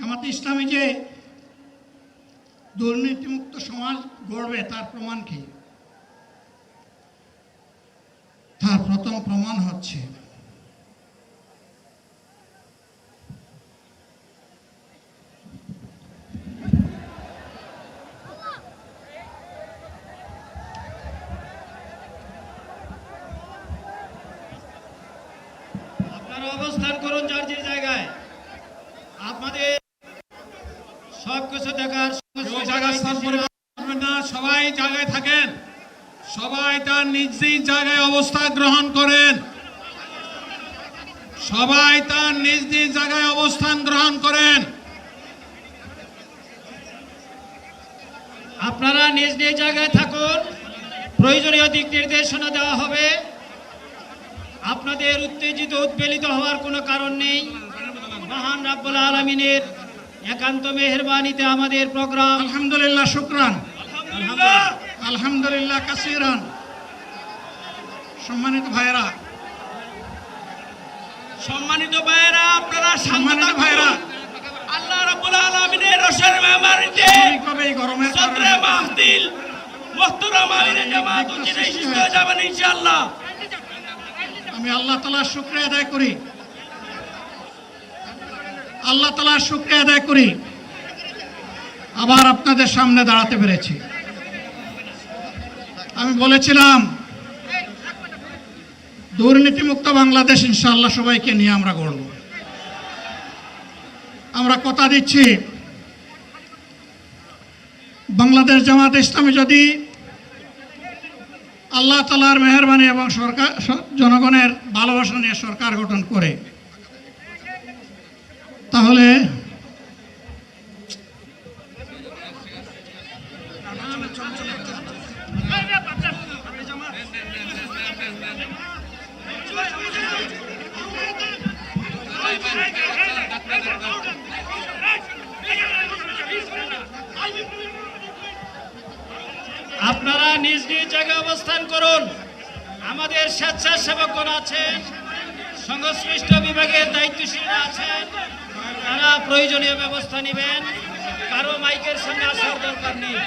জামাতে ইসলামী যে দুর্নীতিমুক্ত সমাজ গড়বে তার প্রমাণ কি? তার প্রথম প্রমাণ হচ্ছে আপনারা অবস্থান করুন যার যে জায়গায়। আপনাদের সবকিছু দেখার সবাই জায়গায় থাকেন, সবাই তার নিজ নিজ জায়গায় অবস্থান গ্রহণ করেন, সবাই তার নিজ নিজ জায়গায় অবস্থান গ্রহণ করেন। আপনারা নিজ নিজ জায়গায় থাকুন, প্রয়োজনীয় দিক নির্দেশনা দেওয়া হবে। আপনাদের উত্তেজিত উদ্বেলিত হওয়ার কোনো কারণ নেই। মহান রাব্বুল আলামিনের একান্ত মেহেরবানিতে আমাদের প্রোগ্রাম আলহামদুলিল্লাহ, শুকরান, আলহামদুলিল্লাহ কাসিরান। সম্মানিত ভাইরা, আপনারা সম্মানিত ভাইরা, আল্লাহ রাব্বুল আলামিনের রসের মেহমানিতে এই গরমের সদরে মাহফিল মুহতারাম আমিরে জামাত উচিত হয়ে যাবেন ইনশাআল্লাহ। আমি আল্লাহ তাআলার শুকরিয়া আদায় করি, আল্লাহ তাআলার শুকরিয়া আদায় করি আবার আপনাদের সামনে দাঁড়াতে পেরেছি। আমি বলেছিলাম দুর্নীতিমুক্ত বাংলাদেশ ইনশাআল্লাহ সবাইকে নিয়ে আমরা গড়ব। আমরা কথা দিচ্ছি, বাংলাদেশ জামাত ইসলামী যদি আল্লাহ তাআলার মেহেরবানি এবং সরকার জনগণের ভালোবাসা নিয়ে সরকার গঠন করে, তাহলে আপনারা নিজ নিজ জায়গায় অবস্থান করুন। আমাদের স্বেচ্ছাসেবকগণ আছেন, সংশ্লিষ্ট বিভাগের দায়িত্বশীলরা আছেন, তারা প্রয়োজনীয় ব্যবস্থা নেবেন। কারো মাইকের সামনে আসার দরকার নেই।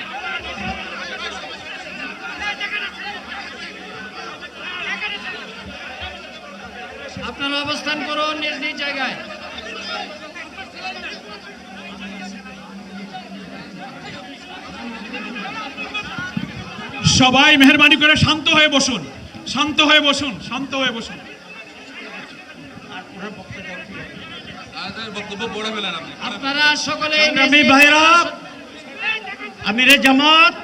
আপনারা অবস্থান করুন নিজ নিজ জায়গায়। সবাই মেহেরবানি করে শান্ত হয়ে বসুন, শান্ত হয়ে বসুন, শান্ত হয়ে বসুন। আপনারা সকলে ভাইরা, আমিরে জামাত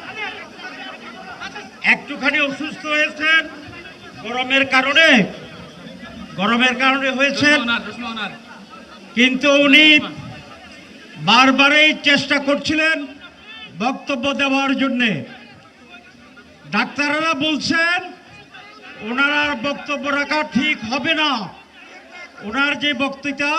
একটুখানি অসুস্থ হয়েছেন গরমের কারণে হয়েছেন, কিন্তু উনি বারবারই চেষ্টা করছিলেন বক্তব্য দেওয়ার জন্যে। ডাক্তাররা বলছেন ওনার আর বক্তব্য রাখা ঠিক হবে না। ওনার যে বক্তৃতা